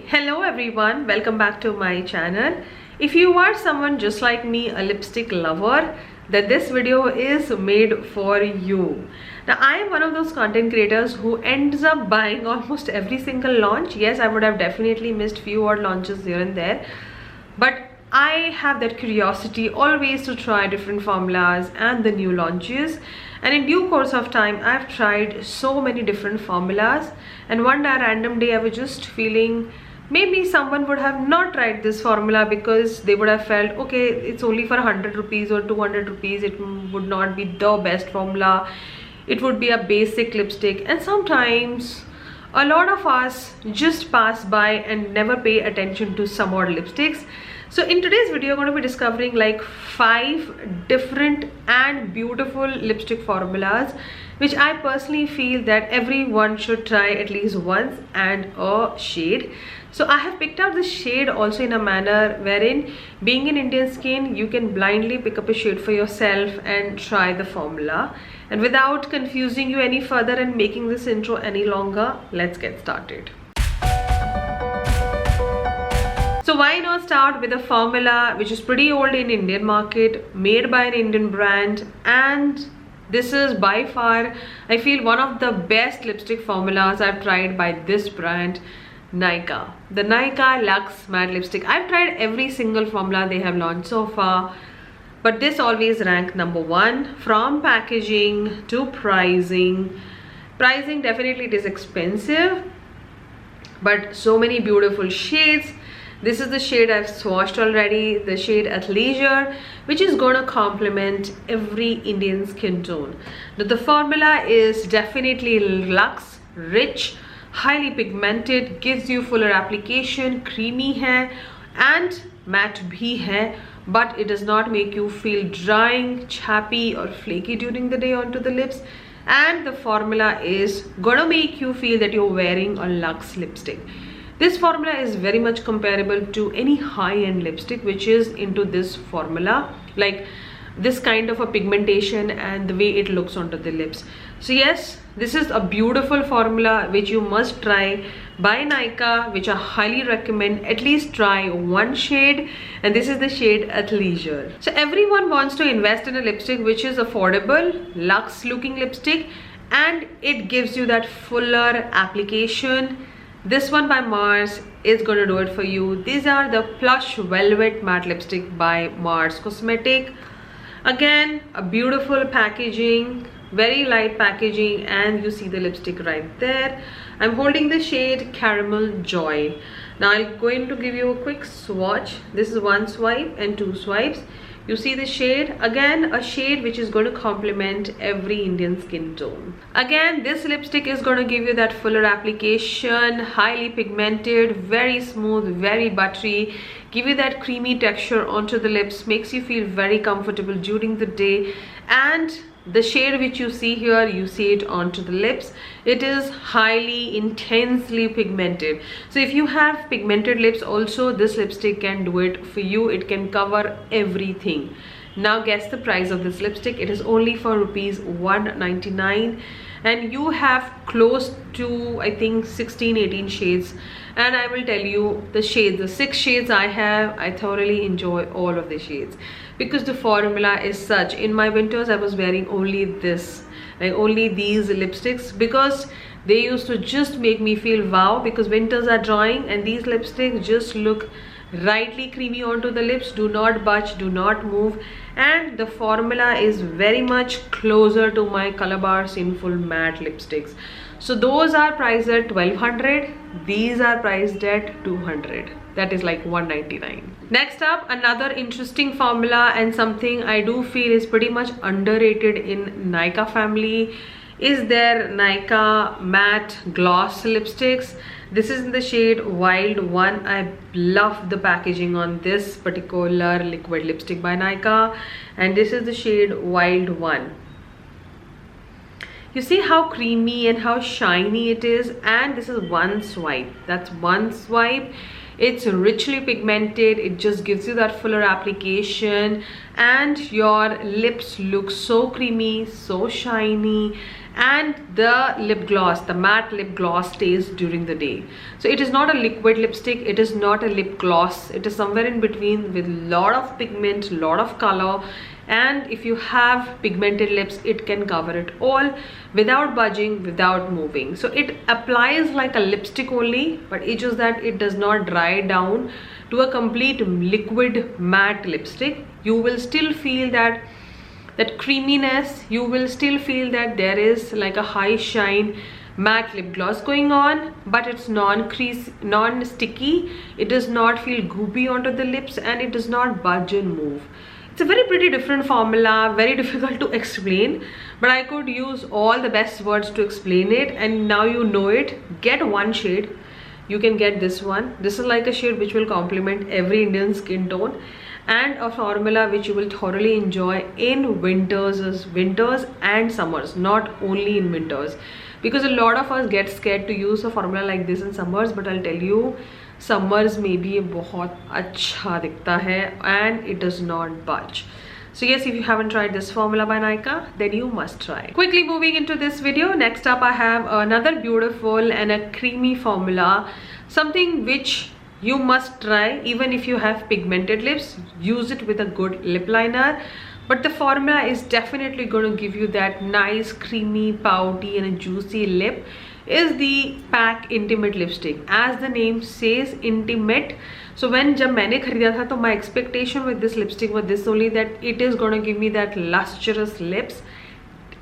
Hello everyone, welcome back to my channel. If you are someone just like me, a lipstick lover, then this video is made for you. Now I am one of those content creators who ends up buying almost every single launch. Yes, I would have definitely missed few odd launches here and there, but I have that curiosity always to try different formulas and the new launches, and in due course of time I've tried so many different formulas, and one random day I was just feeling maybe someone would have not tried this formula because they would have felt, okay, it's only for 100 rupees or 200 rupees, it would not be the best formula, it would be a basic lipstick. And sometimes a lot of us just pass by and never pay attention to some odd lipsticks. So in today's video, I'm going to be discovering like 5 different and beautiful lipstick formulas which I personally feel that everyone should try at least once, and a shade. So I have picked out the shade also in a manner wherein, being in Indian skin, you can blindly pick up a shade for yourself and try the formula. And without confusing you any further and making this intro any longer, let's get started. So why not start with a formula which is pretty old in Indian market, made by an Indian brand, and this is by far, I feel, one of the best lipstick formulas I've tried by this brand, Nykaa. The Nykaa Luxe Matte Lipstick. I've tried every single formula they have launched so far, but this always ranked number 1. From packaging to pricing. Pricing, definitely it is expensive, but so many beautiful shades. This is the shade I've swatched already, the shade Athleisure, which is going to complement every Indian skin tone. Now the formula is definitely luxe, rich, highly pigmented, gives you fuller application, creamy hai and matte bhi hai, but it does not make you feel drying, chappy or flaky during the day onto the lips. And the formula is gonna make you feel that you're wearing a luxe lipstick. This formula is very much comparable to any high-end lipstick which is into this formula, like this kind of a pigmentation and the way it looks onto the lips. So yes, this is a beautiful formula which you must try by Nykaa, which I highly recommend. At least try one shade, and this is the shade Athleisure. So everyone wants to invest in a lipstick which is affordable, luxe looking lipstick, and it gives you that fuller application. This one by M.A.C is going to do it for you. These are the Plush Velvet Matte Lipstick by M.A.C Cosmetic. Again, a beautiful packaging, very light packaging, and you see the lipstick right there. I'm holding the shade Caramel Joy. Now I'm going to give you a quick swatch. This is 1 swipe and 2 swipes. You see the shade, again a shade which is going to complement every Indian skin tone. Again, this lipstick is going to give you that fuller application, highly pigmented, very smooth, very buttery, give you that creamy texture onto the lips, makes you feel very comfortable during the day. And the shade which you see here, you see it onto the lips, it is highly intensely pigmented. So if you have pigmented lips also, this lipstick can do it for you. It can cover everything. Now guess the price of this lipstick. It is only for rupees 199, and you have close to, I think, 16-18 shades. And I will tell you, the shades, the 6 shades I have, I thoroughly enjoy all of the shades because the formula is such. In my winters I was wearing only this, like only these lipsticks, because they used to just make me feel wow, because winters are drying and these lipsticks just look rightly creamy onto the lips, do not budge, do not move. And the formula is very much closer to my Color Bar Sinful Matte lipsticks. So those are priced at 1200, these are priced at 200. That is like 199. Next up, another interesting formula and something I do feel is pretty much underrated in Nykaa family is their Nykaa Matte Gloss Lipsticks. This is in the shade Wild One. I love the packaging on this particular liquid lipstick by Nykaa, and this is the shade Wild One. You see how creamy and how shiny it is, and this is 1 swipe. That's 1 swipe. It's richly pigmented, it just gives you that fuller application, and your lips look so creamy, so shiny, and the lip gloss, the matte lip gloss, stays during the day. So it is not a liquid lipstick, it is not a lip gloss, it is somewhere in between with lot of pigment, lot of color. And if you have pigmented lips, it can cover it all without budging, without moving. So it applies like a lipstick only, but it's just that it does not dry down to a complete liquid matte lipstick. You will still feel that creaminess, you will still feel that there is like a high shine matte lip gloss going on, but it's non-sticky. It does not feel goopy onto the lips, and it does not budge and move. It's a very pretty different formula, very difficult to explain, but I could use all the best words to explain it, and now you know it. Get one shade. You can get this one. This is like a shade which will complement every Indian skin tone, and a formula which you will thoroughly enjoy in winters and summers, not only in winters, because a lot of us get scared to use a formula like this in summers. But I'll tell you, summers में भी ये बहुत अच्छा दिखता है and it does not budge. So yes, if you haven't tried this formula by Nykaa, then you must try. Quickly moving into this video, next up I have another beautiful and a creamy formula, something which you must try even if you have pigmented lips. Use it with a good lip liner, but the formula is definitely going to give you that nice creamy, pouty and a juicy lip. Is the M.A.C Intimate lipstick. As the name says, intimate. So when जब मैंने खरीदा था, तो my expectation with this lipstick was this only, that it is gonna give me that lustrous lips.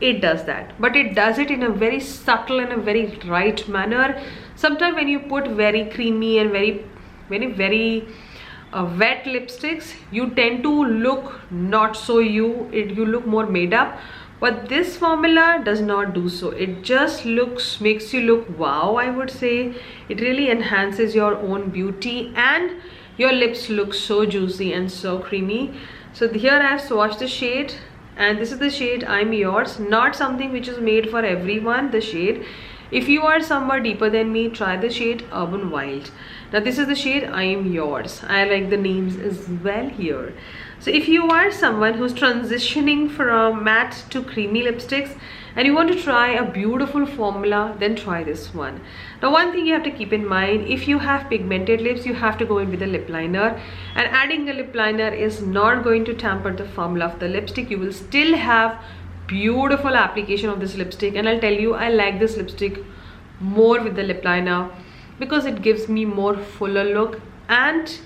It does that, but it does it in a very subtle and a very right manner. Sometimes when you put very creamy and very wet lipsticks, you tend to look not so you look more made up. But this formula does not do so. It just makes you look wow, I would say. It really enhances your own beauty, and your lips look so juicy and so creamy. So here I have swatched the shade, and this is the shade I'm Yours. Not something which is made for everyone, the shade. If you are somewhere deeper than me, try the shade Urban Wild. Now this is the shade I Am Yours. I like the names as well here. So if you are someone who's transitioning from matte to creamy lipsticks and you want to try a beautiful formula, then try this one. Now one thing you have to keep in mind, if you have pigmented lips, you have to go in with a lip liner, and adding a lip liner is not going to tamper the formula of the lipstick. You will still have beautiful application of this lipstick, and I'll tell you, I like this lipstick more with the lip liner because it gives me more fuller look and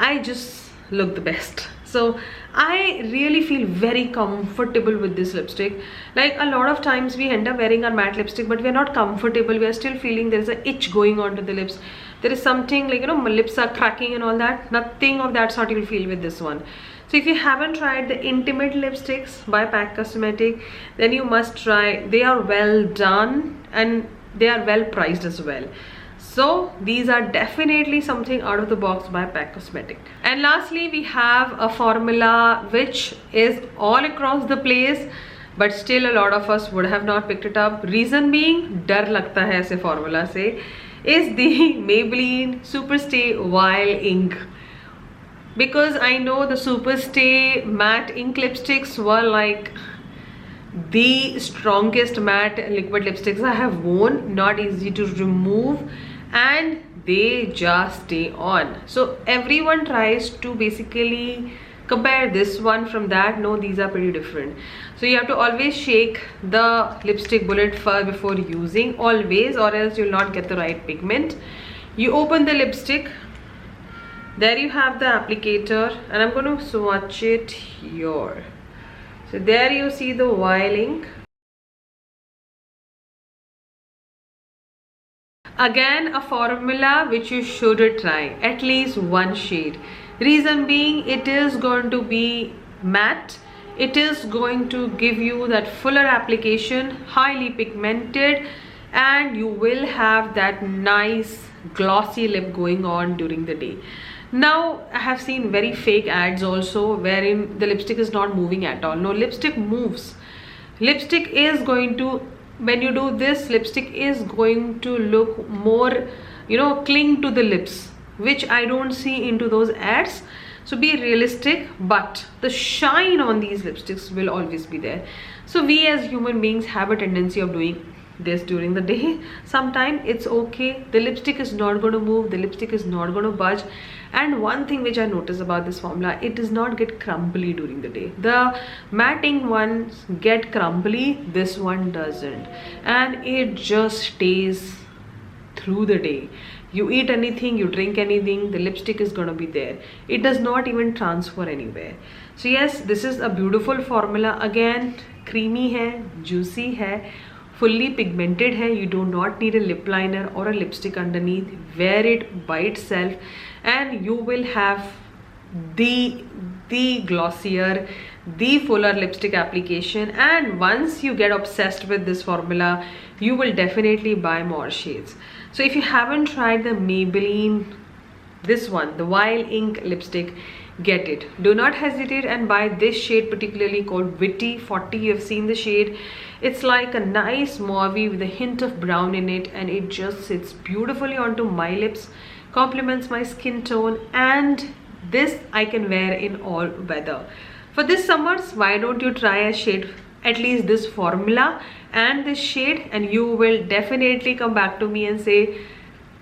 I just look the best. So I really feel very comfortable with this lipstick. Like a lot of times we end up wearing our matte lipstick, but we are not comfortable. We are still feeling there is an itch going on to the lips. There is something like, my lips are cracking and all that. Nothing of that sort you will feel with this one. So if you haven't tried the Intimate lipsticks by M.A.C Cosmetic, then you must try. They are well done and they are well priced as well. So these are definitely something out of the box by M.A.C Cosmetic. And lastly, we have a formula which is all across the place, but still a lot of us would have not picked it up. Reason being, डर लगता है ऐसे formula से, is the Maybelline Superstay Wild Ink. Because I know the Superstay matte ink lipsticks were like the strongest matte liquid lipsticks I have worn. Not easy to remove and they just stay on. So everyone tries to basically compare this one from that. No, these are pretty different. So you have to always shake the lipstick bullet first before using, always, or else you'll not get the right pigment. You open the lipstick. There you have the applicator, and I'm going to swatch it here. So there you see the Wild Ink. Again, a formula which you should try, at least one shade. Reason being, it is going to be matte. It is going to give you that fuller application, highly pigmented, and you will have that nice glossy lip going on during the day. Now I have seen very fake ads also wherein the lipstick is not moving at all. No, lipstick moves. Lipstick is going to, when you do this, lipstick is going to look more, cling to the lips, which I don't see into those ads. So be realistic, but the shine on these lipsticks will always be there. So we as human beings have a tendency of doing this during the day. Sometimes it's okay, the lipstick is not going to move, the lipstick is not going to budge. And one thing which I notice about this formula, it does not get crumbly during the day. The matting ones get crumbly, this one doesn't, and it just stays through the day. You eat anything, you drink anything, the lipstick is going to be there. It does not even transfer anywhere. So yes, this is a beautiful formula. Again, creamy hai, juicy hai, fully pigmented hai. You do not need a lip liner or a lipstick underneath. Wear it by itself and you will have the glossier, the fuller lipstick application. And once you get obsessed with this formula, you will definitely buy more shades. So if you haven't tried the Maybelline, this one, the Wild Ink lipstick, get it. Do not hesitate and buy this shade, particularly called Witty 40. You have seen the shade. It's like a nice mauvey with a hint of brown in it, and it just sits beautifully onto my lips, complements my skin tone, and this I can wear in all weather. For this summers, why don't you try a shade, at least this formula and this shade, and you will definitely come back to me and say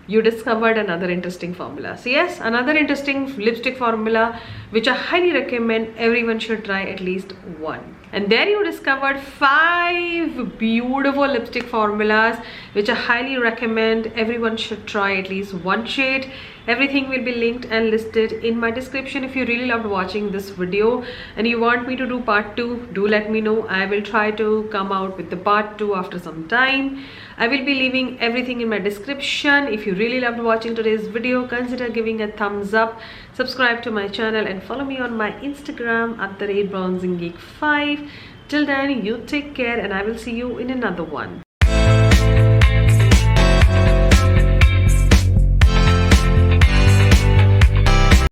you discovered another interesting formula. So yes, another interesting lipstick formula which I highly recommend everyone should try at least one. And there you discovered 5 beautiful lipstick formulas which I highly recommend everyone should try at least one shade. Everything will be linked and listed in my description. If you really loved watching this video and you want me to do part 2, do let me know. I will try to come out with the part 2 after some time. I will be leaving everything in my description. If you really loved watching today's video, consider giving a thumbs up, subscribe to my channel and follow me on my Instagram at @bronzinggeek5. Till then, you take care and I will see you in another one.